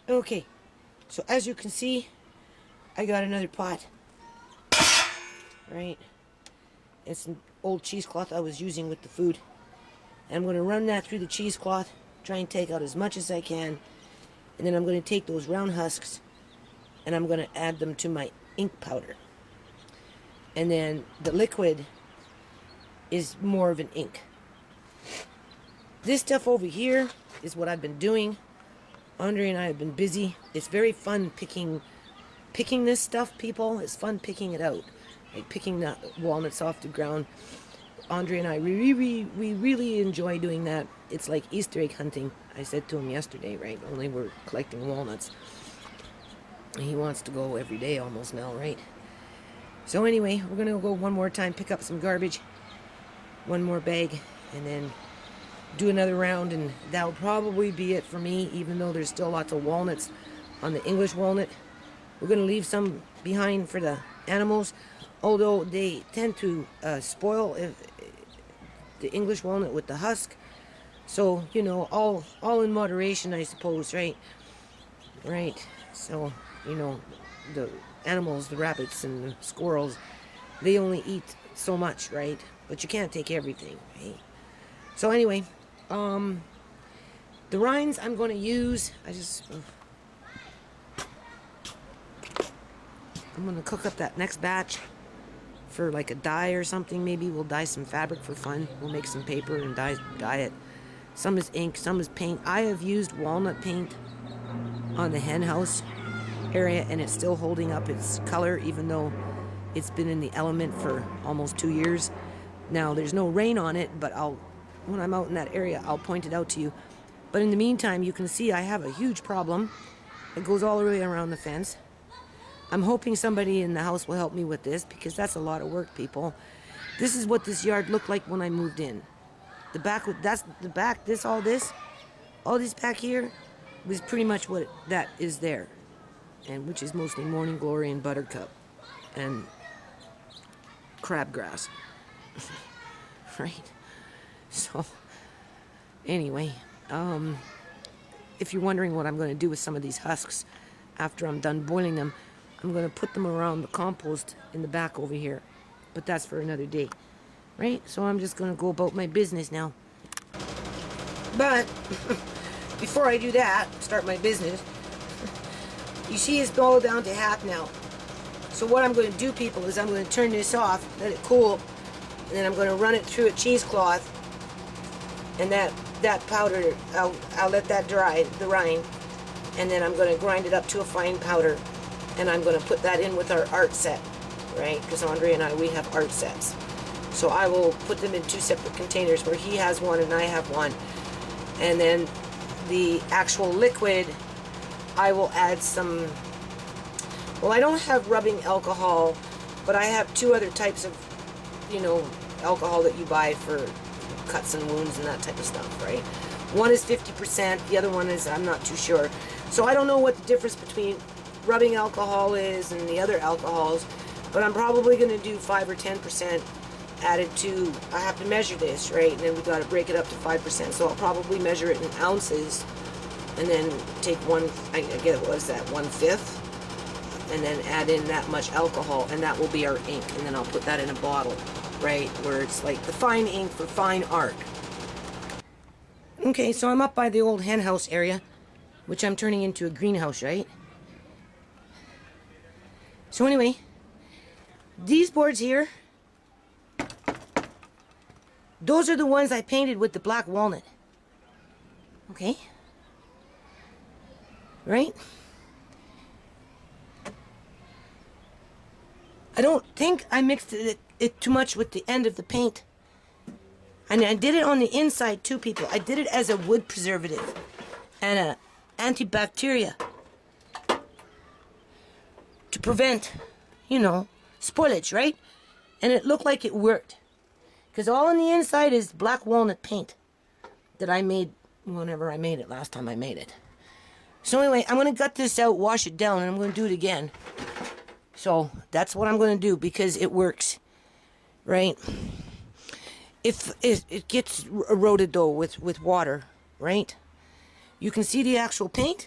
Okay, so as you can see, I got another pot. Right? It's an old cheesecloth I was using with the food. And I'm going to run that through the cheesecloth, try and take out as much as I can. And then I'm going to take those round husks and I'm going to add them to my ink powder. And then the liquid is more of an ink. This stuff over here is what I've been doing. Andre and I have been busy. It's very fun picking this stuff, people. It's fun picking it out. Like picking the walnuts off the ground. Andre and I, we really enjoy doing that. It's like Easter egg hunting. I said to him yesterday, right? Only we're collecting walnuts. He wants to go every day almost now, right? So anyway, we're going to go one more time, pick up some garbage. One more bag, and then do another round, and that'll probably be it for me, even though there's still lots of walnuts on the English walnut. We're going to leave some behind for the animals, although they tend to spoil the English walnut with the husk. So, you know, all in moderation, I suppose, right? Right. So, you know, the animals, the rabbits and the squirrels, they only eat so much, right? But you can't take everything, right? So anyway, the rinds I'm going to use, I'm going to cook up that next batch for like a dye or something. Maybe we'll dye some fabric for fun. We'll make some paper and dye it. Some is ink, some is paint. I have used walnut paint on the hen house area, and it's still holding up its color, even though it's been in the element for almost 2 years. Now, there's no rain on it, but when I'm out in that area, I'll point it out to you. But in the meantime, you can see I have a huge problem. It goes all the way around the fence. I'm hoping somebody in the house will help me with this, because that's a lot of work, people. This is what this yard looked like when I moved in. The back, all this back here was pretty much what that is there. And which is mostly morning glory and buttercup and crabgrass. Right? So, anyway, if you're wondering what I'm going to do with some of these husks after I'm done boiling them, I'm going to put them around the compost in the back over here. But that's for another day. Right? So I'm just going to go about my business now. But, before I do that, start my business, you see it's boiled down to half now. So what I'm going to do, people, is I'm going to turn this off, let it cool, and then I'm going to run it through a cheesecloth, and that powder, I'll let that dry, the rind, and then I'm going to grind it up to a fine powder, and I'm going to put that in with our art set, right? Because Andre and I, we have art sets. So I will put them in 2 separate containers, where he has one and I have one. And then the actual liquid, I will add some, well, I don't have rubbing alcohol, but I have 2 other types of, you know, alcohol that you buy for cuts and wounds and that type of stuff, right? One is 50%, the other one is, I'm not too sure. So I don't know what the difference between rubbing alcohol is and the other alcohols, but I'm probably going to do 5 or 10% added to, I have to measure this, right? And then we've got to break it up to 5%, so I'll probably measure it in ounces, and then take I get what is that, 1/5, and then add in that much alcohol, and that will be our ink, and then I'll put that in a bottle, right, where it's like the fine ink for fine art. Okay, so I'm up by the old hen house area, which I'm turning into a greenhouse, right? So anyway, these boards here, those are the ones I painted with the black walnut. Okay? Right? I don't think I mixed it too much with the end of the paint. And I did it on the inside too, people. I did it as a wood preservative and a antibacteria to prevent, you know, spoilage, right? And it looked like it worked. Because all on the inside is black walnut paint that I made whenever I made it, last time I made it. So anyway, I'm going to gut this out, wash it down, and I'm going to do it again. So that's what I'm going to do, because it works, right? If it gets eroded though with water, right? You can see the actual paint,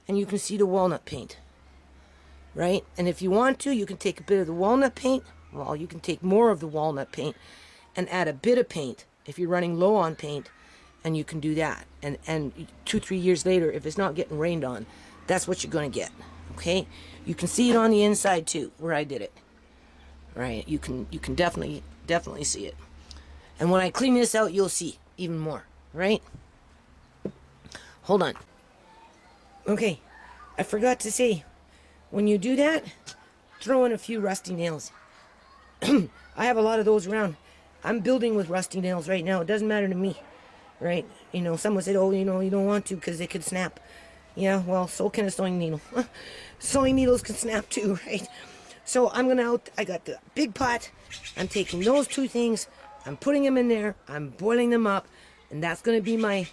and you can see the walnut paint, right? And if you want to, you can take a bit of the walnut paint. Well, you can take more of the walnut paint and add a bit of paint if you're running low on paint, and you can do that. And 2-3 years later, if it's not getting rained on, that's what you're going to get. Okay, you can see it on the inside too, where I did it. Right, you can definitely see it. And when I clean this out, you'll see even more. Right? Hold on. Okay, I forgot to say, when you do that, throw in a few rusty nails. I have a lot of those around. I'm building with rusty nails right now. It doesn't matter to me, right? You know, someone said, oh, you know, you don't want to because they could snap. Yeah, well, so can a sewing needle. Sewing needles can snap too, right? So I got the big pot. I'm taking those two things. I'm putting them in there. I'm boiling them up. And that's going to be my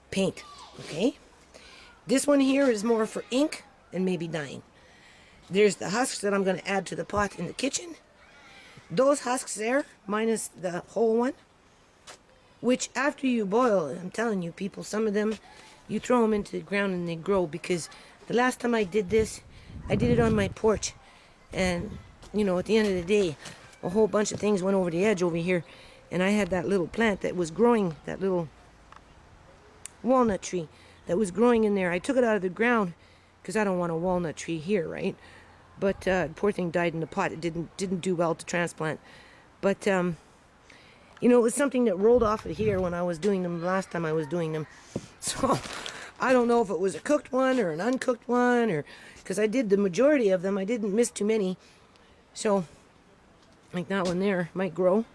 paint, okay? This one here is more for ink and maybe dyeing. There's the husks that I'm going to add to the pot in the kitchen. Those husks there, minus the whole one, which after you boil, I'm telling you people, some of them, you throw them into the ground and they grow, because the last time I did this, I did it on my porch. And, you know, at the end of the day, a whole bunch of things went over the edge over here. And I had that little plant that was growing, that little walnut tree that was growing in there. I took it out of the ground because I don't want a walnut tree here, right? But poor thing died in the pot. It didn't do well to transplant. But you know, it was something that rolled off of here when I was doing them last time I was doing them. So I don't know if it was a cooked one or an uncooked one, or because I did the majority of them. I didn't miss too many. So like that one there might grow.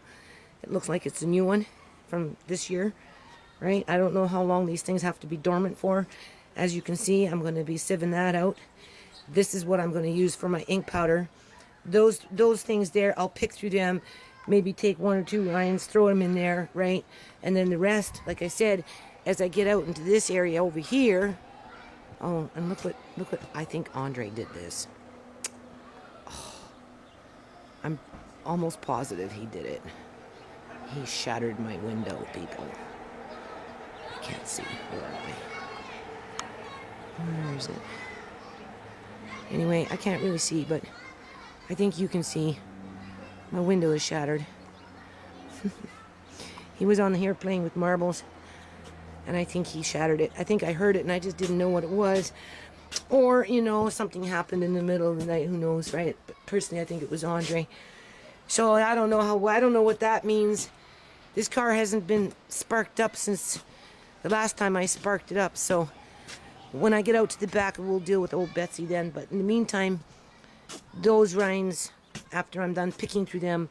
It looks like it's a new one from this year, right? I don't know how long these things have to be dormant for. As you can see, I'm going to be sieving that out. This is what I'm going to use for my ink powder. Those things there, I'll pick through them, maybe take 1 or 2 lines, throw them in there, right? And then the rest, like I said, as I get out into this area over here. Oh, and look what I think Andre did this. Oh, I'm almost positive he did it. He shattered my window, people. I can't see. Where am I? Where is it? Anyway, I can't really see, but I think you can see. My window is shattered. He was on here playing with marbles, and I think he shattered it. I think I heard it, and I just didn't know what it was. Or, you know, something happened in the middle of the night. Who knows, right? But personally, I think it was Andre. So I don't know what that means. This car hasn't been sparked up since the last time I sparked it up. So when I get out to the back, we'll deal with old Betsy then. But in the meantime, those rinds, after I'm done picking through them,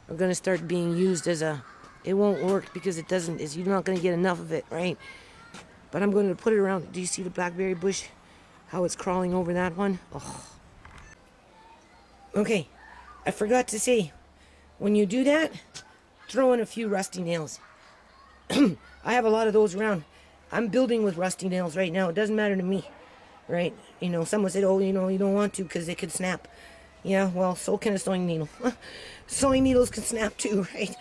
are going to start being used as a... It won't work because it doesn't... You're not going to get enough of it, right? But I'm going to put it around. Do you see the blackberry bush? How it's crawling over that one? Oh. Okay, I forgot to say, when you do that, throw in a few rusty nails. I have a lot of those around. I'm building with rusty nails right now. It doesn't matter to me, right? You know, someone said, oh, you know, you don't want to because they could snap. Yeah, well, so can a sewing needle. Sewing needles can snap too, right?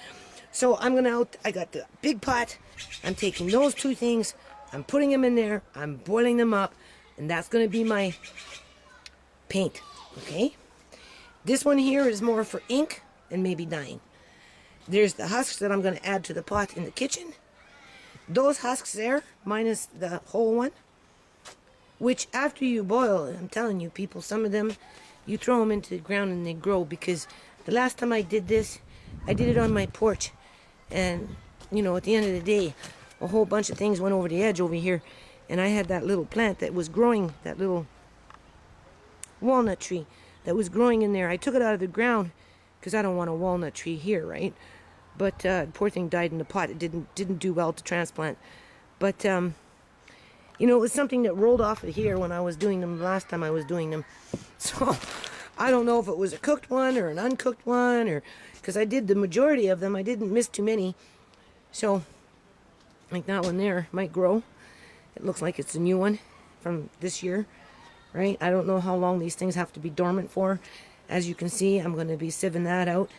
So I got the big pot. I'm taking those two things. I'm putting them in there. I'm boiling them up. And that's going to be my paint, okay? This one here is more for ink and maybe dyeing. There's the husks that I'm going to add to the pot in the kitchen. Those husks there, minus the whole one, which after you boil, I'm telling you people, some of them, you throw them into the ground and they grow, because the last time I did this, I did it on my porch. And, you know, at the end of the day, a whole bunch of things went over the edge over here. And I had that little plant that was growing, that little walnut tree that was growing in there. I took it out of the ground because I don't want a walnut tree here, right? But poor thing died in the pot. It didn't do well to transplant. But you know, it was something that rolled off of here when I was doing them last time I was doing them. So I don't know if it was a cooked one or an uncooked one, or because I did the majority of them. I didn't miss too many. So like that one there might grow. It looks like it's a new one from this year, right? I don't know how long these things have to be dormant for. As you can see, I'm going to be sieving that out.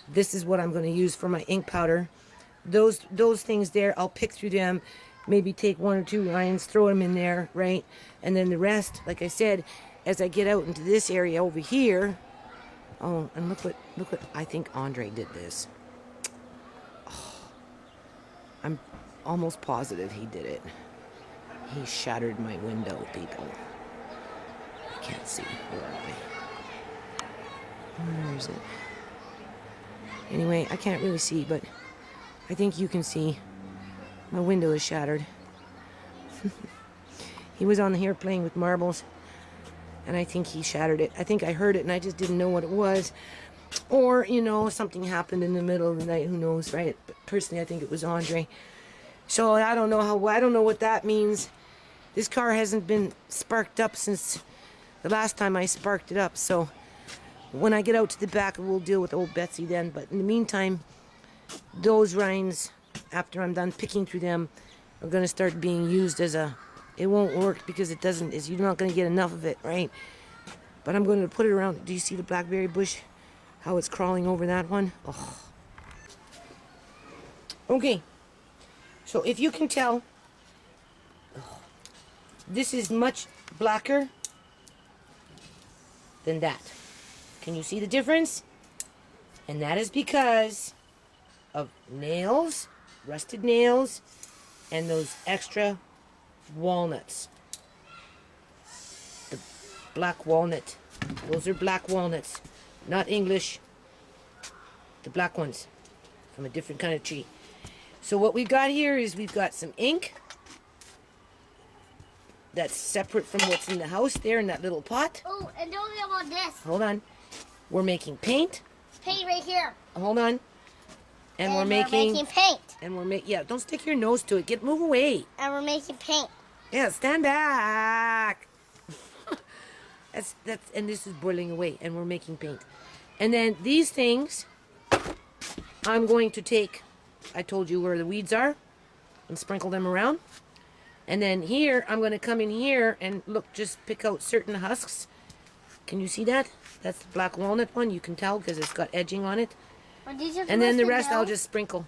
This is what I'm going to use for my ink powder. Those things there, I'll pick through them, maybe take 1 or 2 lines, throw them in there, right? And then the rest, like I said, as I get out into this area over here. Oh, and look what I think Andre did this. Oh, I'm almost positive he did it. He shattered my window, people. I can't see. Where am I? Where is it? Anyway, I can't really see, but I think you can see. My window is shattered. He was on here playing with marbles, and I think he shattered it. I think I heard it, and I just didn't know what it was. Or, you know, something happened in the middle of the night. Who knows, right? But personally, I think it was Andre. So I don't know what that means. This car hasn't been sparked up since the last time I sparked it up. So when I get out to the back, we'll deal with old Betsy then. But in the meantime, those rinds, after I'm done picking through them, are going to start being used as a... It won't work because you're not going to get enough of it, right? But I'm going to put it around. Do you see the blackberry bush? How it's crawling over that one? Oh. Okay. So if you can tell, this is much blacker than that. Can you see the difference? And that is because of nails, rusted nails, and those extra walnuts. The black walnut. Those are black walnuts. Not English. The black ones. From a different kind of tree. So what we've got here is we've got some ink. That's separate from what's in the house there in that little pot. Oh, and don't forget about this. Hold on. We're making paint. Paint right here. Hold on. And we're making paint. And we're making... Yeah, don't stick your nose to it. Move away. And we're making paint. Yeah, stand back. And this is boiling away, and we're making paint. And then these things, I'm going to take... I told you where the weeds are, and sprinkle them around. And then here, I'm going to come in here and look, just pick out certain husks. Can you see that? That's the black walnut one. You can tell because it's got edging on it. And then the rest I'll just sprinkle.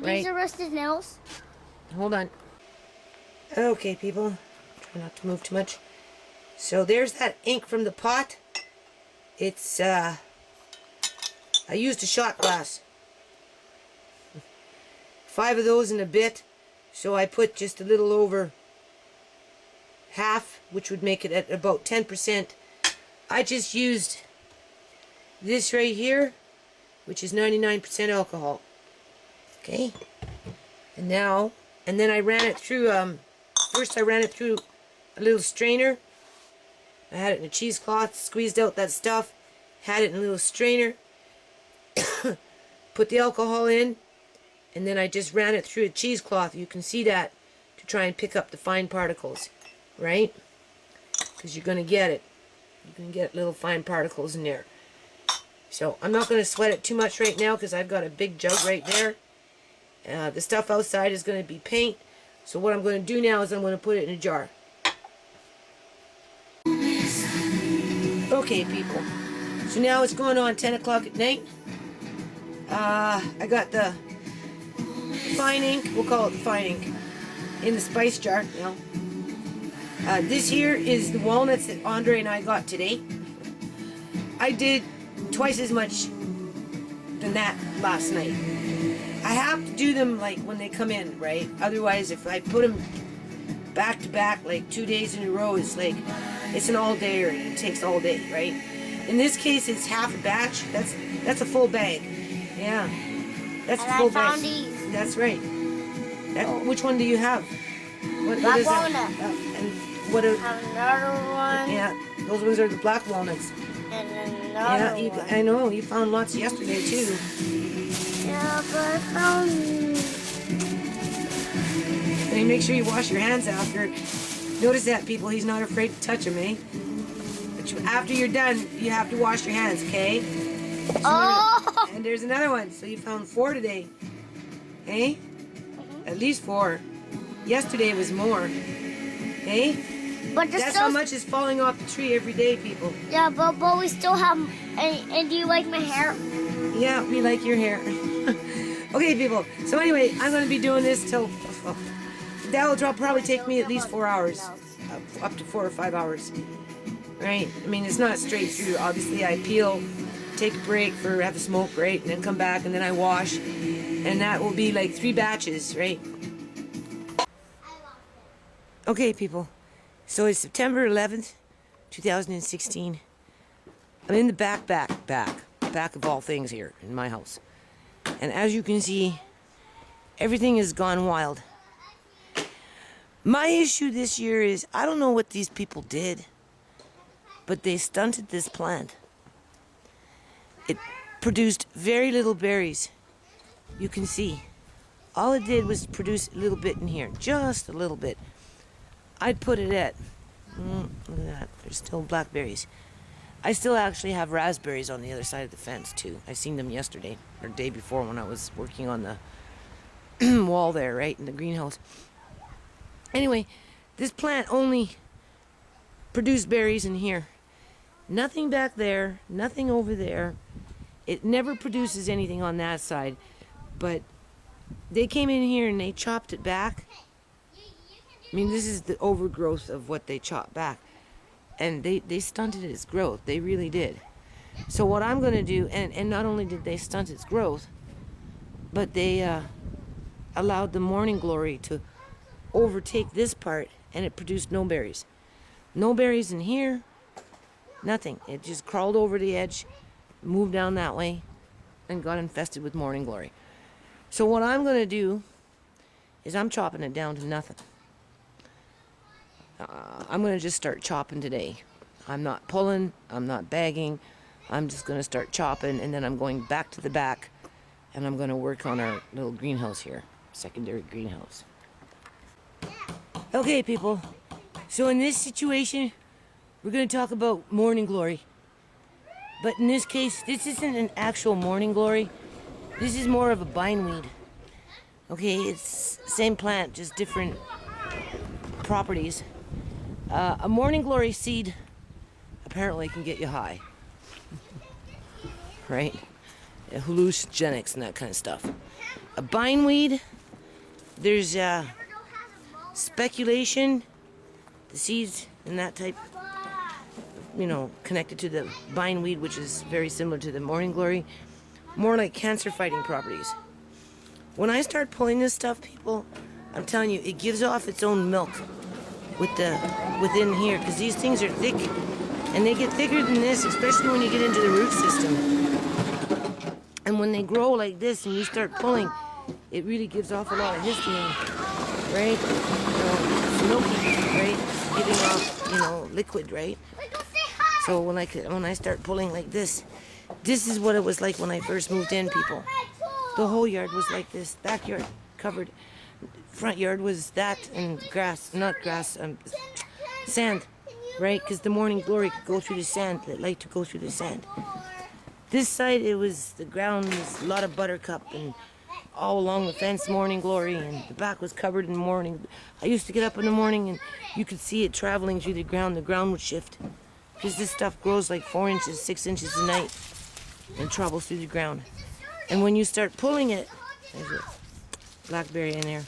These are rusted nails. Hold on. Okay, people. Try not to move too much. So there's that ink from the pot. It's, I used a shot glass. 5 of those in a bit. So I put just a little over half, which would make it at about 10%. I just used this right here, which is 99% alcohol. Okay. And then I ran it through, first I ran it through a little strainer. I had it in a cheesecloth, squeezed out that stuff, had it in a little strainer, put the alcohol in, and then I just ran it through a cheesecloth. You can see that, to try and pick up the fine particles, right? Because you're going to get it. You're going to get little fine particles in there. So I'm not going to sweat it too much right now because I've got a big jug right there. The stuff outside is going to be paint. So what I'm going to do now is I'm going to put it in a jar. Okay, people. So now it's going on 10 o'clock at night. I got the fine ink, we'll call it the fine ink, in the spice jar now. This here is the walnuts that Andre and I got today. I did twice as much than that last night. I have to do them like when they come in, right? Otherwise, if I put them back to back like 2 days in a row, it's like, it's an all-dayer and it takes all day, right? In this case, it's half a batch. That's a full bag. Yeah. That's a full bag. These. That's right. Which one do you have? What is walnut. That? And what are... Have another one. Yeah, those ones are the black walnuts. And another one. I know, you found lots yesterday too. Yeah, but I found... And make sure you wash your hands after. Notice that, people, he's not afraid to touch them, eh? But after you're done, you have to wash your hands, okay? Oh! And there's another one. So you found 4 today. Eh? At least 4. Yesterday was more. Eh? But that's how much is falling off the tree every day, people. Yeah, but we still have... And do you like my hair? Yeah, we like your hair. Okay, people. So anyway, I'm going to be doing this till that'll probably take me at least 4 hours, up to 4 or 5 hours, right? I mean, it's not straight through. Obviously, I peel, take a break for have a smoke break, and then come back, and then I wash, and that will be like 3 batches, right? Okay, people. So it's September 11th, 2016. I'm in the back of all things here in my house. And as you can see, everything has gone wild. My issue this year is, I don't know what these people did, but they stunted this plant. It produced very little berries. You can see. All it did was produce a little bit in here, just a little bit. I'd put it at, look at that, there's still blackberries. I still actually have raspberries on the other side of the fence too. I seen them yesterday, or day before when I was working on the wall there, right, in the greenhouse. Anyway, this plant only produced berries in here. Nothing back there, nothing over there. It never produces anything on that side, but they came in here and they chopped it back. I mean, this is the overgrowth of what they chopped back. And they stunted its growth. They really did. So what I'm going to do, and not only did they stunt its growth, but they allowed the morning glory to overtake this part, and it produced no berries. No berries in here, nothing. It just crawled over the edge, moved down that way, and got infested with morning glory. So what I'm going to do is I'm chopping it down to nothing. I'm going to just start chopping today. I'm not pulling, I'm not bagging, I'm just going to start chopping, and then I'm going back to the back, and I'm going to work on our little greenhouse here, secondary greenhouse. Okay, people, so in this situation, we're going to talk about morning glory. But in this case, this isn't an actual morning glory. This is more of a bindweed. Okay, it's same plant, just different properties. A morning glory seed apparently can get you high. Right? Hallucinogenics and that kind of stuff. A bindweed, there's speculation, the seeds and that type, connected to the bindweed, which is very similar to the morning glory, more like cancer fighting properties. When I start pulling this stuff, people, I'm telling you, it gives off its own milk within here, because these things are thick, and they get thicker than this, especially when you get into the root system. And when they grow like this and you start pulling, it really gives off a lot of histamine, right? It's milky, right? It's giving off, liquid, right? So when I start pulling like this is what it was like when I first moved in, people. The whole yard was like this, backyard covered. Front yard was that and grass, not grass, sand, right? Because the morning glory could go through the sand. It liked to go through the sand. This side, the ground was a lot of buttercup, and all along the fence, morning glory, and the back was covered in morning. I used to get up in the morning and you could see it traveling through the ground. The ground would shift because this stuff grows like 4 inches, 6 inches a night and travels through the ground. And when you start pulling it, there's a blackberry in there.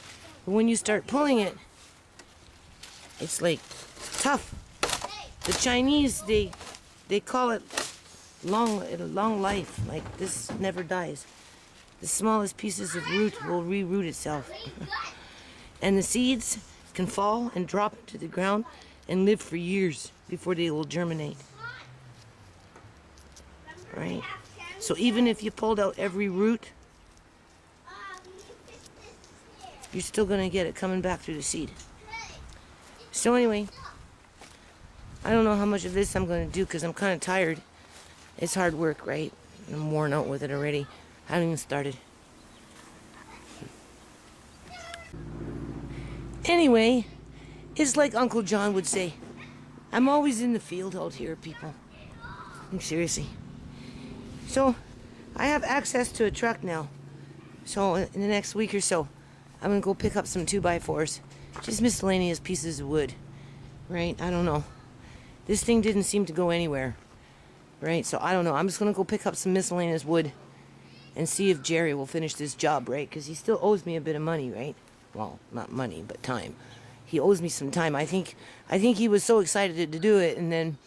But when you start pulling it, it's like tough. The Chinese, they call it long life. Like, this never dies. The smallest pieces of root will re-root itself. And the seeds can fall and drop into the ground and live for years before they will germinate. Right? So even if you pulled out every root, you're still going to get it coming back through the seed. So anyway, I don't know how much of this I'm going to do because I'm kind of tired. It's hard work, right? I'm worn out with it already. I haven't even started. Anyway, it's like Uncle John would say, I'm always in the field out here, people. Seriously. So, I have access to a truck now. So, in the next week or so, I'm going to go pick up some 2x4s. Just miscellaneous pieces of wood. Right? I don't know. This thing didn't seem to go anywhere. Right? So, I don't know. I'm just going to go pick up some miscellaneous wood and see if Jerry will finish this job, right? Because he still owes me a bit of money, right? Well, not money, but time. He owes me some time. I think he was so excited to do it, and then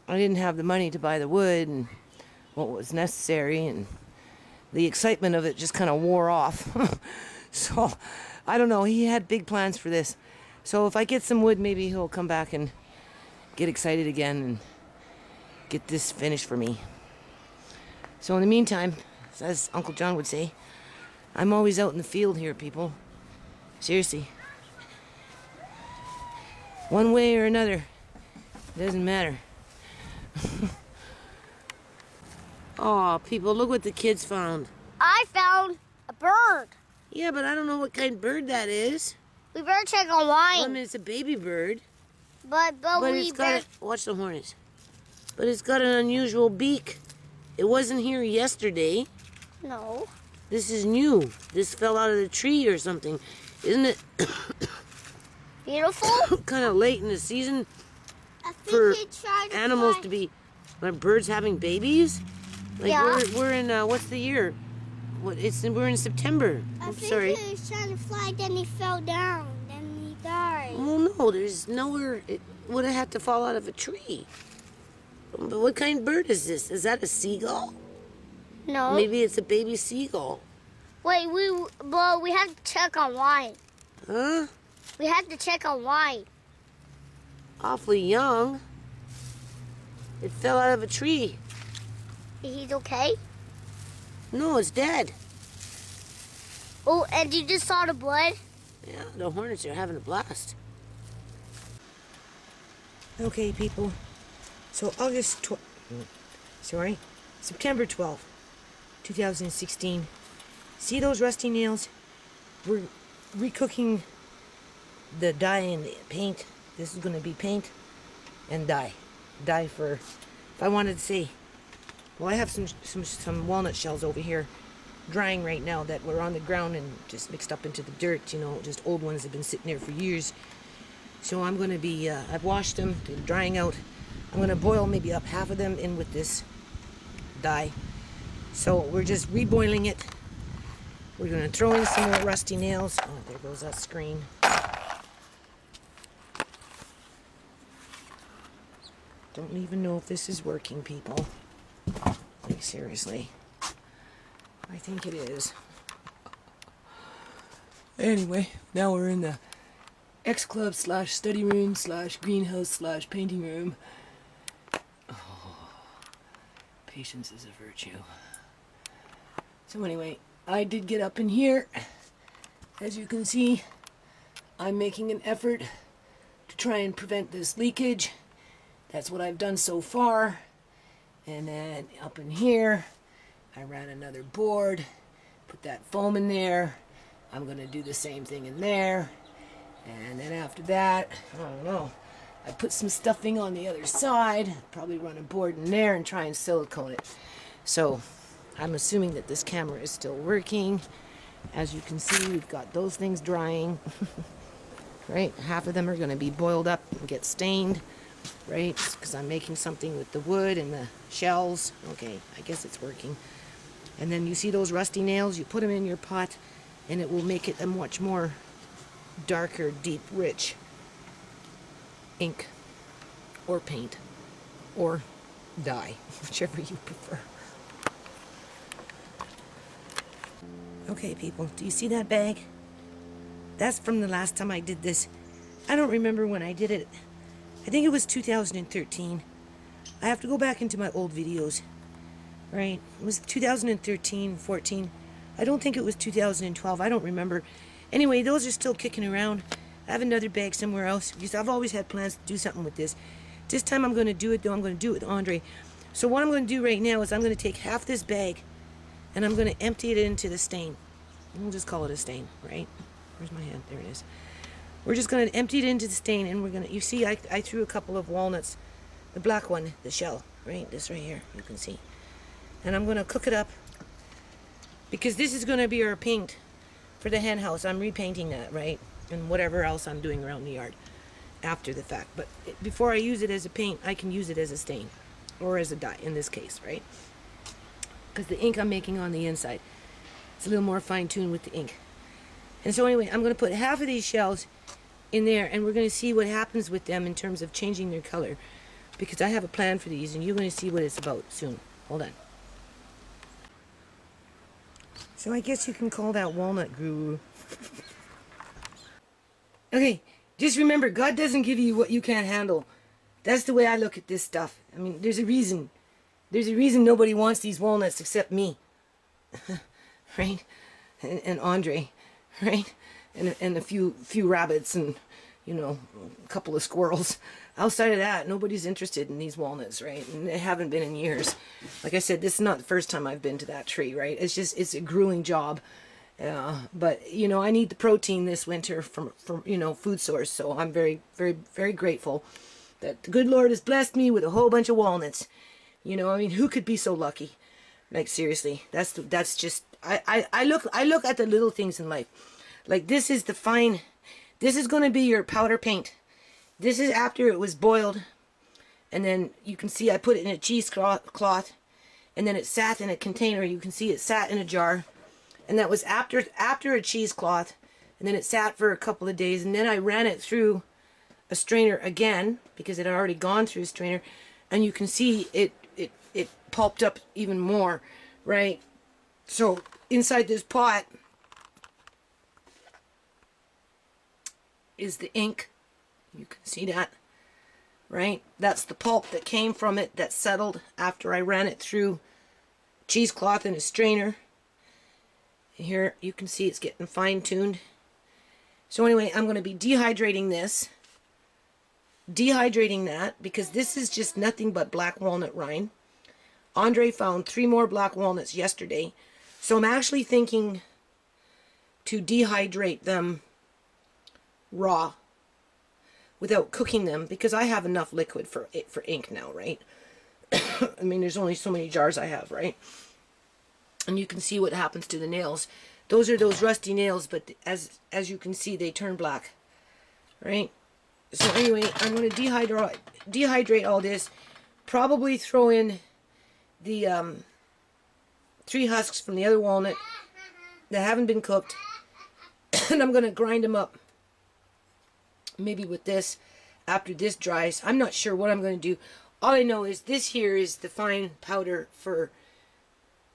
I didn't have the money to buy the wood and what was necessary, and the excitement of it just kind of wore off. So, I don't know. He had big plans for this. So if I get some wood, maybe he'll come back and get excited again and get this finished for me. So in the meantime, as Uncle John would say, I'm always out in the field here, people. Seriously. One way or another, it doesn't matter. Oh, people, look what the kids found. I found a bird. Yeah, but I don't know what kind of bird that is. We better check online. Well, I mean, it's a baby bird. But we It's got watch the hornets. But it's got an unusual beak. It wasn't here yesterday. No. This is new. This fell out of the tree or something. Isn't it Beautiful? kind of late in the season I think for he tried to animals fly. to be, like birds having babies? Like Yeah. we're in, what's the year? We're in September. I think Sorry. he was trying to fly, then he fell down, then he died. Oh no, there's nowhere. It would have had to fall out of a tree. But what kind of bird is this? Is that a seagull? No. Maybe it's a baby seagull. Wait, we had to check online. Huh? We had to check online. Awfully young. It fell out of a tree. He's okay? No, it's dead. Oh, and you just saw the blood? Yeah, the hornets are having a blast. Okay, people. So September 12th, 2016. See those rusty nails? We're recooking the dye and the paint. This is going to be paint and dye. Dye for, if I wanted to say, well, I have some walnut shells over here drying right now that were on the ground and just mixed up into the dirt, you know, just old ones that have been sitting there for years. So I'm going to be, I've washed them, they're drying out. I'm going to boil maybe up half of them in with this dye. So we're just reboiling it. We're going to throw in some more rusty nails. Oh, there goes that screen. Don't even know if this is working, people. Like, seriously. I think it is. Anyway, now we're in the X Club / study room / greenhouse / painting room. Oh, patience is a virtue. So anyway, I did get up in here. As you can see, I'm making an effort to try and prevent this leakage. That's what I've done so far. And then up in here, I ran another board, put that foam in there. I'm going to do the same thing in there. And then after that, I don't know, I put some stuffing on the other side, probably run a board in there and try and silicone it. So I'm assuming that this camera is still working. As you can see, we've got those things drying. Right, half of them are going to be boiled up and get stained. Right, because I'm making something with the wood and the shells. Okay, I guess it's working. And then you see those rusty nails, you put them in your pot and it will make it a much more darker, deep, rich ink or paint or dye, whichever you prefer. Okay, people, do you see that bag? That's from the last time I did this. I don't remember when I did it. I think it was 2013. I have to go back into my old videos. Right? It was 2013, 14. I don't think it was 2012. I don't remember. Anyway, those are still kicking around. I have another bag somewhere else because I've always had plans to do something with this. This time I'm going to do it, though. I'm going to do it with Andre. So what I'm going to do right now is I'm going to take half this bag and I'm going to empty it into the stain. We'll just call it a stain, right? Where's my hand? There it is. We're just going to empty it into the stain and we're going to, you see, I threw a couple of walnuts. The black one, the shell, right? This right here, you can see. And I'm going to cook it up because this is going to be our paint for the hen house. I'm repainting that, right? And whatever else I'm doing around the yard after the fact. But before I use it as a paint, I can use it as a stain or as a dye in this case, right? Because the ink I'm making on the inside, it's a little more fine-tuned with the ink. And so anyway, I'm going to put half of these shells in there, and we're going to see what happens with them in terms of changing their color, because I have a plan for these, and you're going to see what it's about soon. Hold on. So I guess you can call that walnut guru. Okay, just remember, God doesn't give you what you can't handle. That's the way I look at this stuff. I mean, there's a reason. There's a reason nobody wants these walnuts except me. Right? And Andre. Right? And a few rabbits and, you know, a couple of squirrels. Outside of that, nobody's interested in these walnuts, right? And they haven't been in years. Like I said, this is not the first time I've been to that tree, right? It's a grueling job. But, you know, I need the protein this winter from, you know, food source. So I'm very, very, very grateful that the good Lord has blessed me with a whole bunch of walnuts. You know, I mean, who could be so lucky? Like, seriously, that's just, I look at the little things in life. Like, this is going to be your powder paint. This is after it was boiled. And then you can see I put it in a cheesecloth. And then it sat in a container. You can see it sat in a jar. And that was after a cheesecloth. And then it sat for a couple of days. And then I ran it through a strainer again, because it had already gone through a strainer. And you can see it pulped up even more, right? So inside this pot is the ink. You can see that, right? That's the pulp that came from it that settled after I ran it through cheesecloth in a strainer. Here you can see it's getting fine-tuned. So anyway, I'm going to be dehydrating this. Dehydrating that, because this is just nothing but black walnut rind. Andre found 3 more black walnuts yesterday. So I'm actually thinking to dehydrate them raw without cooking them, because I have enough liquid for ink now, right? I mean, there's only so many jars I have, right? And you can see what happens to the nails. Those are those rusty nails, but as you can see, they turn black, right? So anyway, I'm going to dehydrate all this. Probably throw in the 3 husks from the other walnut that haven't been cooked. And I'm going to grind them up. Maybe with this, after this dries. I'm not sure what I'm going to do. All I know is this here is the fine powder for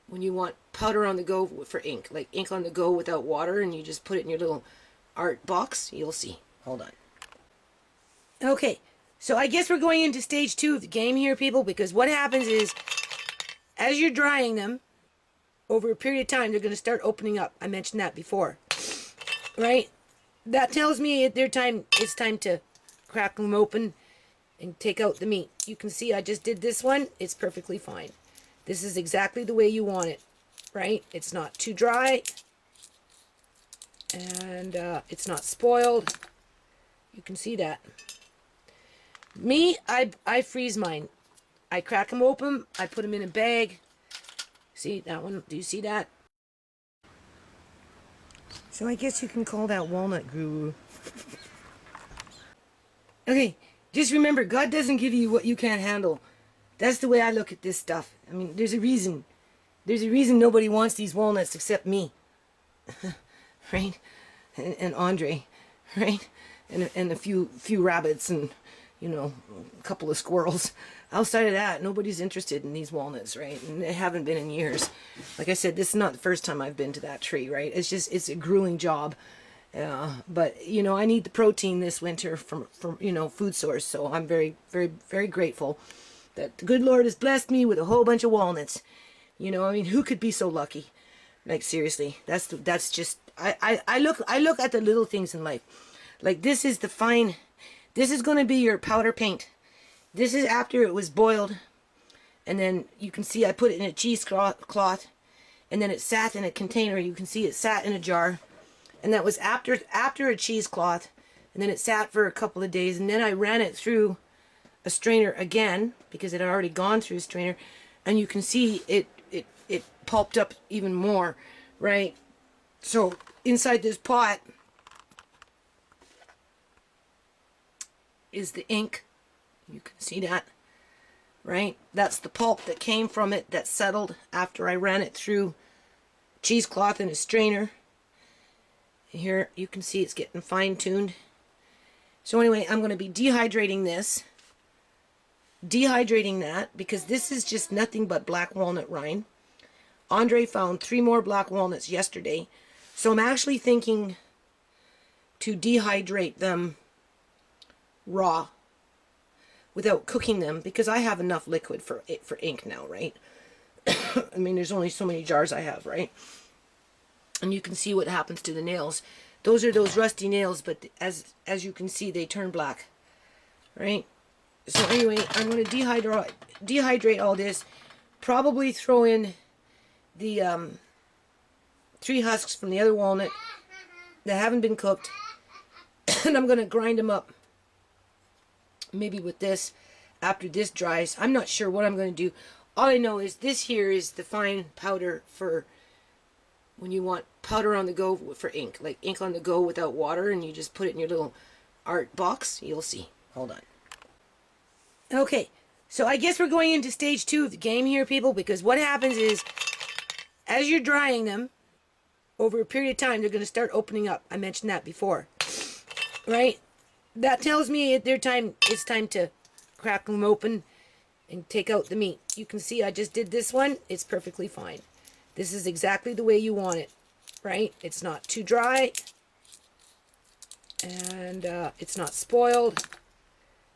when you want powder on the go for ink. Like ink on the go without water, and you just put it in your little art box. You'll see. Hold on. Okay, so I guess we're going into stage 2 of the game here, people, because what happens is, as you're drying them, over a period of time, they're going to start opening up. I mentioned that before, right? That tells me it's time to crack them open and take out the meat. You can see I just did this one. It's perfectly fine. This is exactly the way you want it, right? It's not too dry, and it's not spoiled. You can see that. Me, I freeze mine. I crack them open. I put them in a bag. See that one? Do you see that? So I guess you can call that walnut guru. Okay, just remember, God doesn't give you what you can't handle. That's the way I look at this stuff. I mean, there's a reason. There's a reason nobody wants these walnuts except me. Right? And Andre. Right? And a few rabbits and, you know, a couple of squirrels. Outside of that, nobody's interested in these walnuts, right? And they haven't been in years. Like I said, this is not the first time I've been to that tree, right? It's a grueling job. But, you know, I need the protein this winter from, you know, food source. So I'm very, very, very grateful that the good Lord has blessed me with a whole bunch of walnuts. You know, I mean, who could be so lucky? Like, seriously, that's just, I look at the little things in life. Like, this is going to be your powder paint. This is after it was boiled. And then you can see I put it in a cheesecloth. And then it sat in a container. You can see it sat in a jar. And that was after a cheesecloth. And then it sat for a couple of days. And then I ran it through a strainer again, because it had already gone through a strainer. And you can see it pulped up even more, right? So inside this pot is the ink. You can see that, right? That's the pulp that came from it that settled after I ran it through cheesecloth in a strainer. Here you can see it's getting fine-tuned. So anyway, I'm going to be dehydrating this. Dehydrating that because this is just nothing but black walnut rind. Andre found 3 more black walnuts yesterday. So I'm actually thinking to dehydrate them raw without cooking them because I have enough liquid for ink now, right? I mean, there's only so many jars I have, right? And you can see what happens to the nails. Those are those rusty nails, but as you can see, they turn black, right? So anyway, I'm going to dehydrate all this. Probably throw in the 3 husks from the other walnut that haven't been cooked. And I'm going to grind them up. Maybe with this after this dries. I'm not sure what I'm going to do. All I know is this here is the fine powder for when you want powder on the go for ink. Like ink on the go without water, and you just put it in your little art box. You'll see. Hold on. Okay, so I guess we're going into stage 2 of the game here, people, because what happens is as you're drying them, over a period of time, they're going to start opening up. I mentioned that before, right? That tells me it's time to crack them open and take out the meat. You can see I just did this one. It's perfectly fine. This is exactly the way you want it, right? It's not too dry, and it's not spoiled.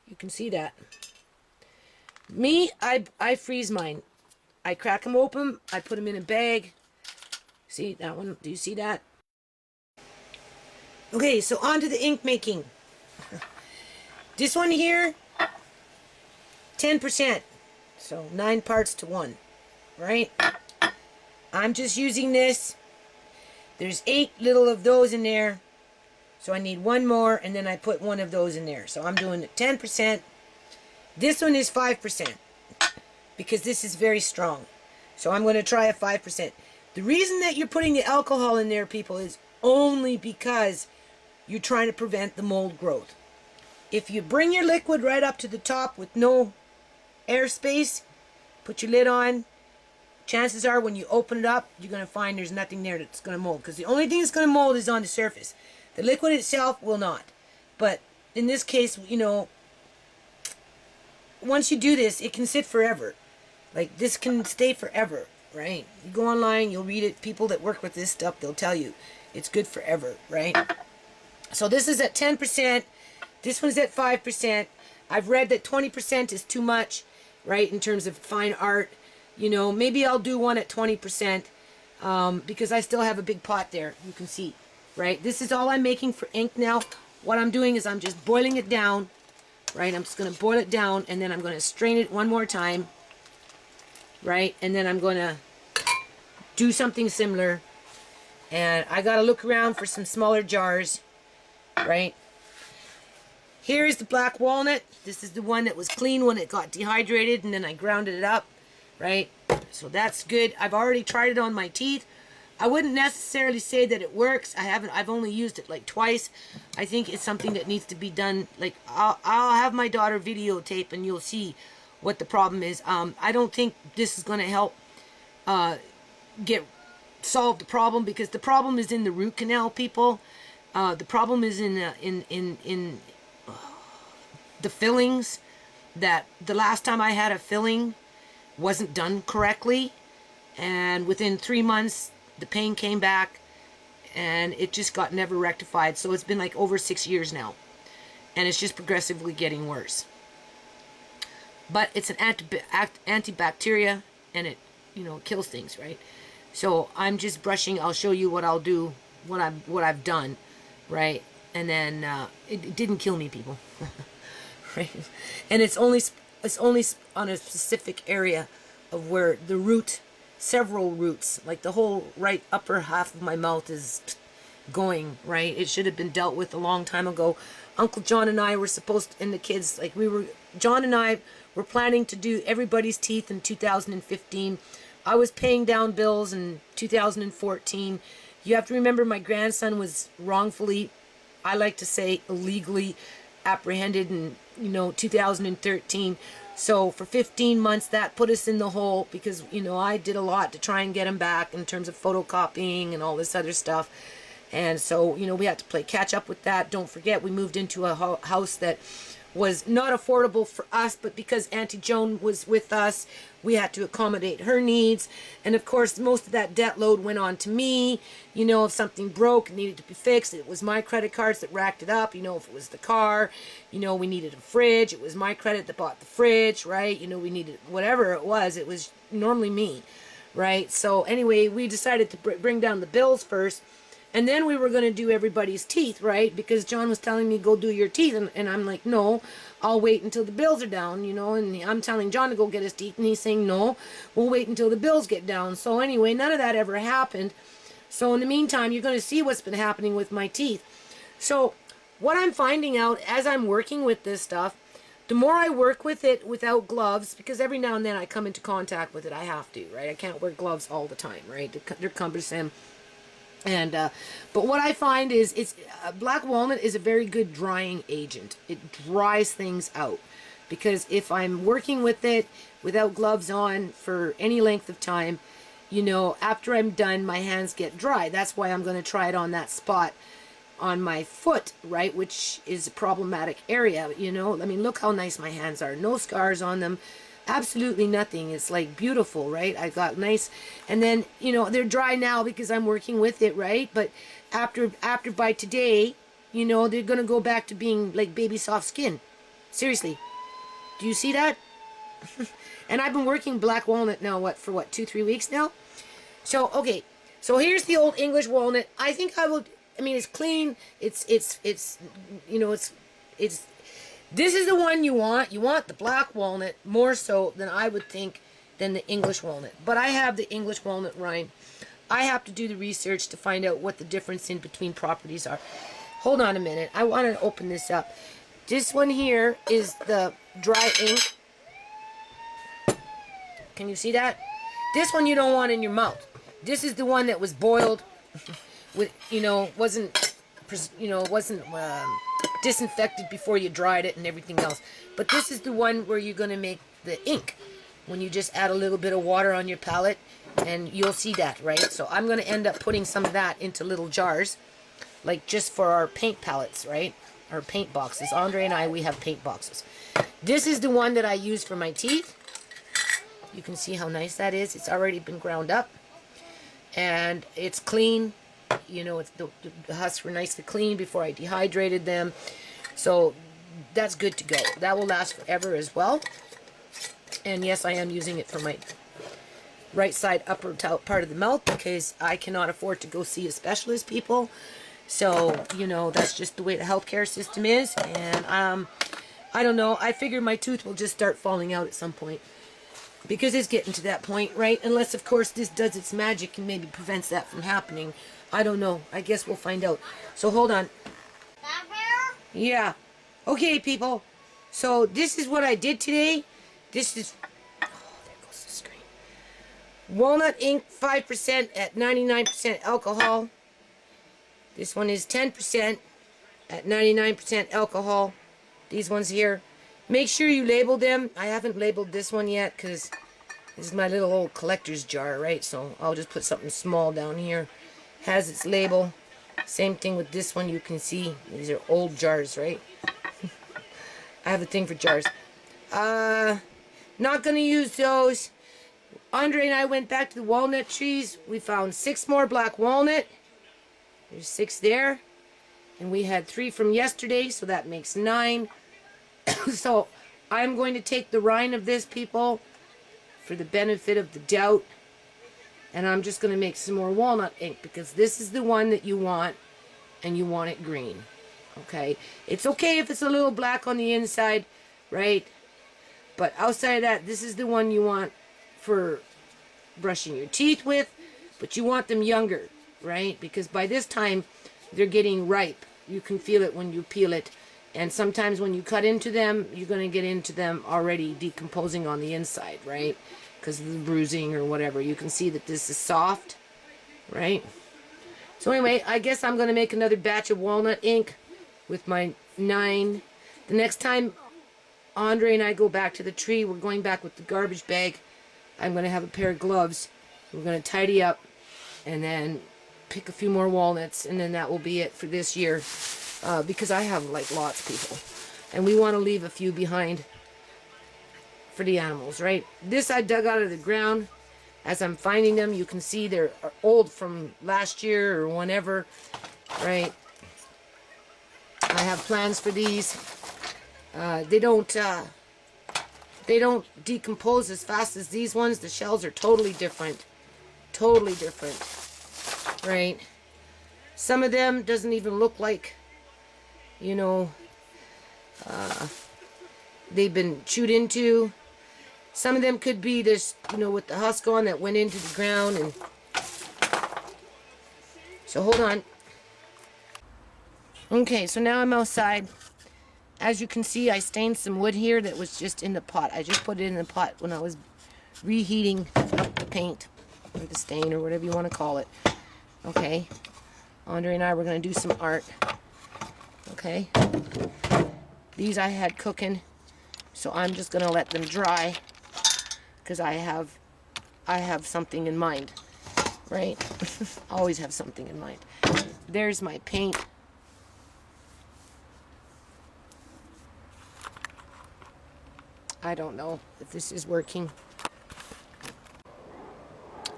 You can see that. Me, I freeze mine. I crack them open. I put them in a bag. See that one? Do you see that? Okay, so on to the ink making. This one here, 10%. So 9 parts to 1, right? I'm just using this. There's 8 little of those in there. So I need 1 more, and then I put 1 of those in there. So I'm doing 10%. This one is 5% because this is very strong. So I'm going to try a 5%. The reason that you're putting the alcohol in there, people, is only because you're trying to prevent the mold growth. If you bring your liquid right up to the top with no airspace, put your lid on, chances are when you open it up, you're going to find there's nothing there that's going to mold. Because the only thing that's going to mold is on the surface. The liquid itself will not. But in this case, you know, once you do this, it can sit forever. Like, this can stay forever, right? You go online, you'll read it. People that work with this stuff, they'll tell you it's good forever, right? So this is at 10%. This one's at 5%. I've read that 20% is too much, right, in terms of fine art. You know, maybe I'll do one at 20% because I still have a big pot there. You can see, right? This is all I'm making for ink now. What I'm doing is I'm just boiling it down, right? I'm just going to boil it down, and then I'm going to strain it one more time, right? And then I'm going to do something similar. And I got to look around for some smaller jars, right? Here's the black walnut. This is the one that was clean when it got dehydrated, and then I grounded it up, right? So that's good. I've already tried it on my teeth. I wouldn't necessarily say that it works. I've only used it like twice. I think it's something that needs to be done. Like, I'll have my daughter videotape, and you'll see what the problem is. I don't think this is going to help solve the problem, because the problem is in the root canal, people. The problem is in the fillings. That the last time I had a filling wasn't done correctly, and within 3 months the pain came back, and it just got never rectified. So it's been like over 6 years now, and it's just progressively getting worse. But it's an antibacteria, and it, you know, kills things, right? So I'm just brushing. I'll show you what I'll do, what I've done, right? And then it didn't kill me, people. Right? And it's only on a specific area of where the root, several roots, like the whole right upper half of my mouth is going, right? It should have been dealt with a long time ago. Uncle John and I were supposed to, and the kids, like John and I were planning to do everybody's teeth in 2015. I was paying down bills in 2014. You have to remember, my grandson was wrongfully, I like to say illegally, apprehended in 2013. So for 15 months that put us in the hole, because I did a lot to try and get him back in terms of photocopying and all this other stuff. And so, you know, we had to play catch up with that. Don't forget, we moved into a house that was not affordable for us, but because Auntie Joan was with us, we had to accommodate her needs. And of course, most of that debt load went on to me. You know, if something broke and needed to be fixed, it was my credit cards that racked it up. You know, if it was the car, you know, we needed a fridge, it was my credit that bought the fridge, right? You know, we needed whatever it was normally me, right? So anyway, we decided to bring down the bills first. And then we were going to do everybody's teeth, right? Because John was telling me, go do your teeth. And I'm like, no, I'll wait until the bills are down, you know. And I'm telling John to go get his teeth. And he's saying, no, we'll wait until the bills get down. So anyway, none of that ever happened. So in the meantime, you're going to see what's been happening with my teeth. So what I'm finding out as I'm working with this stuff, the more I work with it without gloves, because every now and then I come into contact with it, I have to, right? I can't wear gloves all the time, right? They're cumbersome. And but what I find is black walnut is a very good drying agent. It dries things out, because if I'm working with it without gloves on for any length of time, you know, after I'm done, my hands get dry. That's why I'm going to try it on that spot on my foot, right, which is a problematic area. You know, I mean, look how nice my hands are. No scars on them. Absolutely nothing. It's like beautiful, right? I got nice, and then, you know, they're dry now because I'm working with it, right? But after by today, you know, they're gonna go back to being like baby soft skin. Seriously, do you see that? And I've been working black walnut now, for 2-3 weeks now. So okay, so here's the old English walnut. I think I will. I mean, it's clean. It's you know, it's. This is the one you want. You want the black walnut more so than I would think than the English walnut. But I have the English walnut rind. I have to do the research to find out what the difference in between properties are. Hold on a minute. I want to open this up. This one here is the dry ink. Can you see that? This one you don't want in your mouth. This is the one that was boiled with, you know, wasn't disinfected before you dried it and everything else. But this is the one where you're going to make the ink, when you just add a little bit of water on your palette, and you'll see that, right? So I'm going to end up putting some of that into little jars, like just for our paint palettes, right? Our paint boxes. Andre and I, we have paint boxes. This is the one that I use for my teeth. You can see how nice that is. It's already been ground up, and it's clean. You know, it's the husks were nicely clean before I dehydrated them. So that's good to go. That will last forever as well. And yes, I am using it for my right side upper part of the mouth, because I cannot afford to go see a specialist, people. So, you know, that's just the way the healthcare system is. And I don't know. I figure my tooth will just start falling out at some point, because it's getting to that point, right? Unless, of course, this does its magic and maybe prevents that from happening. I don't know. I guess we'll find out. So hold on. Yeah. Okay, people. So this is what I did today. This is... Oh, there goes the screen. Walnut ink, 5% at 99% alcohol. This one is 10% at 99% alcohol. These ones here. Make sure you label them. I haven't labeled this one yet, because this is my little old collector's jar, right? So I'll just put something small down here. Has its label. Same thing with this one. You can see these are old jars, right? I have a thing for jars. Not gonna use those. Andre and I went back to the walnut trees. We found 6 more black walnut. There's 6 there, and we had 3 from yesterday, so that makes 9. So I'm going to take the rind of this, people, for the benefit of the doubt. And I'm just going to make some more walnut ink, because this is the one that you want, and you want it green. Okay? It's okay if it's a little black on the inside, right? But outside of that, this is the one you want for brushing your teeth with, but you want them younger, right? Because by this time, they're getting ripe. You can feel it when you peel it. And sometimes when you cut into them, you're going to get into them already decomposing on the inside, right? Because of the bruising or whatever. You can see that this is soft, right? So anyway, I guess I'm going to make another batch of walnut ink with my 9. The next time Andre and I go back to the tree, we're going back with the garbage bag. I'm going to have a pair of gloves. We're going to tidy up, and then pick a few more walnuts, and then that will be it for this year. Because I have like lots of people, and we want to leave a few behind for the animals, right? This I dug out of the ground. As I'm finding them, you can see they're old from last year or whenever, right? I have plans for these. They don't decompose as fast as these ones. The shells are totally different, right? Some of them doesn't even look like, you know, they've been chewed into. Some of them could be this, you know, with the husk on that went into the ground. And so hold on. Okay, so now I'm outside. As you can see, I stained some wood here that was just in the pot. I just put it in the pot when I was reheating up the paint, or the stain, or whatever you want to call it. Okay, Andre and I were going to do some art. Okay, these I had cooking, so I'm just going to let them dry, because I have something in mind, right? Always have something in mind. There's my paint. I don't know if this is working.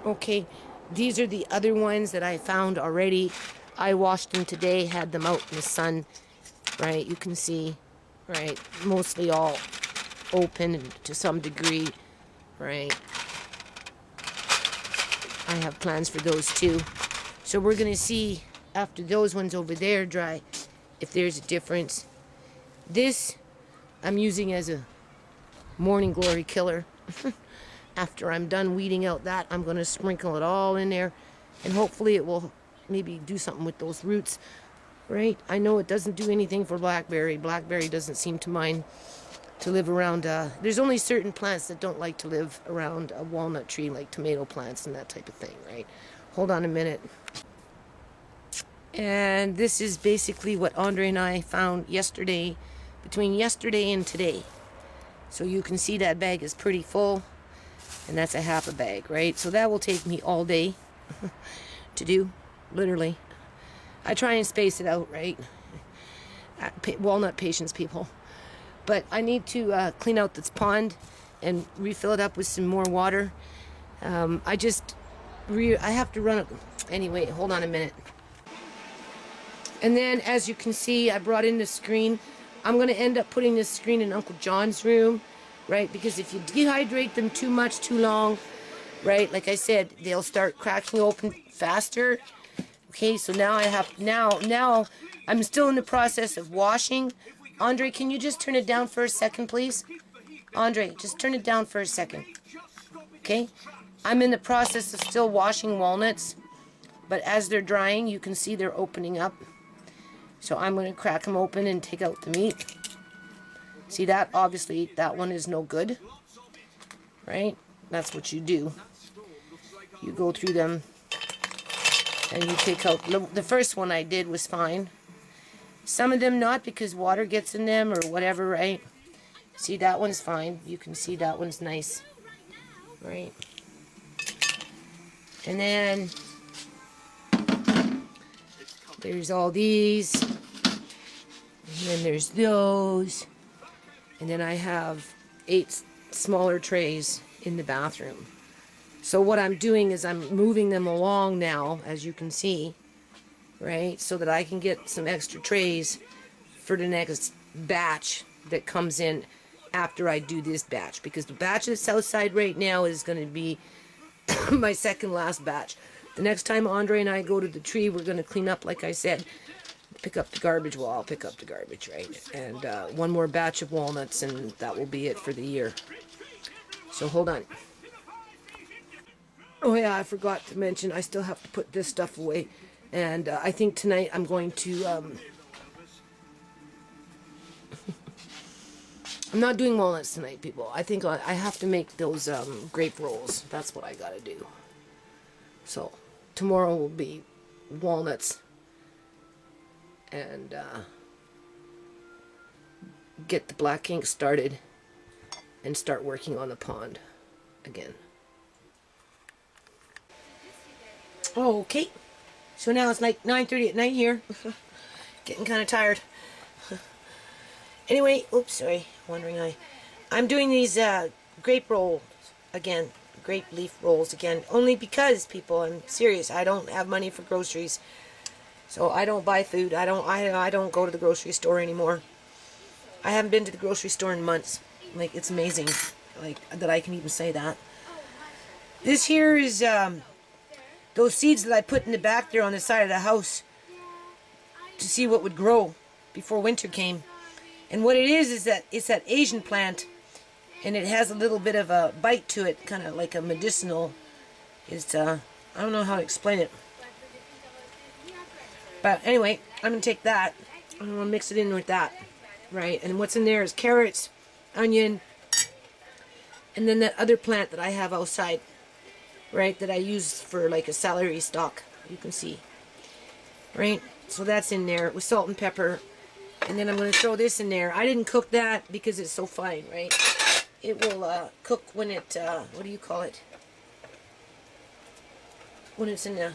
Okay, these are the other ones that I found already. I washed them today, had them out in the sun, right? You can see, right? Mostly all open to some degree, right? I have plans for those too. So we're going to see after those ones over there dry if there's a difference. This I'm using as a morning glory killer. After I'm done weeding out that, I'm going to sprinkle it all in there, and hopefully it will maybe do something with those roots, right? I know it doesn't do anything for blackberry. Blackberry doesn't seem to mind to live around, there's only certain plants that don't like to live around a walnut tree, like tomato plants and that type of thing, right? Hold on a minute. And this is basically what Andre and I found yesterday, between yesterday and today. So you can see that bag is pretty full, and that's a half a bag, right? So that will take me all day to do, literally. I try and space it out, right? Walnut patience, people. But I need to clean out this pond and refill it up with some more water. I have to run it. Anyway, hold on a minute. And then, as you can see, I brought in the screen. I'm going to end up putting this screen in Uncle John's room, right? Because if you dehydrate them too much, too long, right? Like I said, they'll start cracking open faster. Okay, so now I have, now I'm still in the process of washing. Andre, can you just turn it down for a second, please? Andre, just turn it down for a second. Okay? I'm in the process of still washing walnuts, but as they're drying, you can see they're opening up. So I'm going to crack them open and take out the meat. See that? Obviously, that one is no good, right? That's what you do. You go through them and you take out. The first one I did was fine. Some of them not, because water gets in them or whatever, right? See, that one's fine. You can see that one's nice, right? And then there's all these. And then there's those. And then I have 8 smaller trays in the bathroom. So what I'm doing is I'm moving them along now, as you can see, right? So that I can get some extra trays for the next batch that comes in after I do this batch. Because the batch that's outside right now is going to be my second last batch. The next time Andre and I go to the tree, we're going to clean up, like I said, pick up the garbage. Well, I'll pick up the garbage, right? And one more batch of walnuts, and that will be it for the year. So hold on. Oh yeah, I forgot to mention, I still have to put this stuff away. And I think tonight I'm going to... I'm not doing walnuts tonight, people. I think I have to make those grape rolls. That's what I gotta do. So, tomorrow will be walnuts. And get the black ink started and start working on the pond again. Okay, So now it's like 9:30 at night here. Getting kind of tired. Anyway, oops, sorry, wandering eye. I'm doing these grape rolls again, grape leaf rolls again, only because, people, I'm serious. I don't have money for groceries, so I don't buy food. I don't go to the grocery store anymore. I haven't been to the grocery store in months. Like, it's amazing, like, that I can even say that. This here is those seeds that I put in the back there on the side of the house to see what would grow before winter came. And what it is that it's that Asian plant, and it has a little bit of a bite to it, kind of like a medicinal. It's I don't know how to explain it. But anyway, I'm going to take that. I'm going to mix it in with that. Right, and what's in there is carrots, onion, and then that other plant that I have outside, right, that I use for like a celery stalk, you can see. Right, so that's in there with salt and pepper. And then I'm going to throw this in there. I didn't cook that because it's so fine, right? It will cook when it, what do you call it? When it's in the,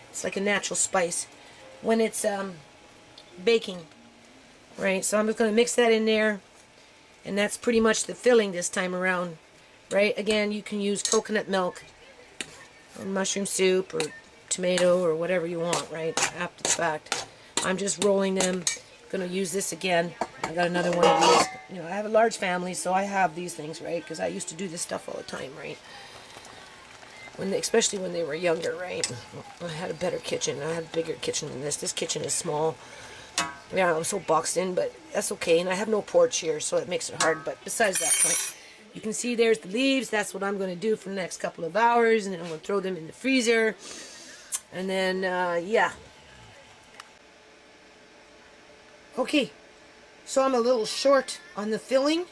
it's like a natural spice. When it's baking, right? So I'm just going to mix that in there. And that's pretty much the filling this time around, right? Again, you can use coconut milk or mushroom soup or tomato or whatever you want, right? After the fact. I'm just rolling them. Going to use this again. I got another one of these. You know, I have a large family, so I have these things, right? Because I used to do this stuff all the time, right? Especially when they were younger, right? I had a better kitchen. I had a bigger kitchen than this. This kitchen is small. Yeah, I'm so boxed in, but that's okay. And I have no porch here, so it makes it hard. But besides that point, you can see there's the leaves. That's what I'm going to do for the next couple of hours. And then I'm going to throw them in the freezer. And then, yeah. Okay, so I'm a little short on the filling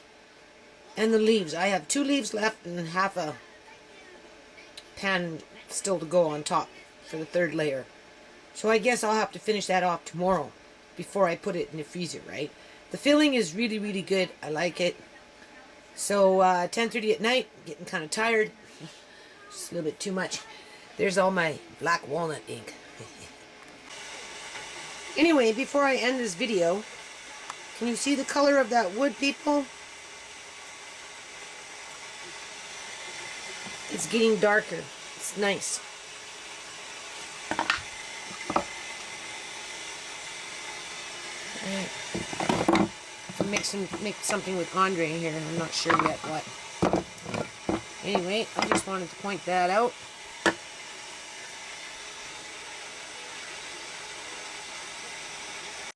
and the leaves. I have 2 leaves left and half a pan still to go on top for the 3rd layer. So I guess I'll have to finish that off tomorrow before I put it in the freezer, right? The filling is really, really good. I like it. So 10:30 at night, getting kind of tired. Just a little bit too much. There's all my black walnut ink. Anyway, before I end this video, can you see the color of that wood, people? It's getting darker. It's nice. Alright. Make something with Andre here. I'm not sure yet what. Anyway, I just wanted to point that out.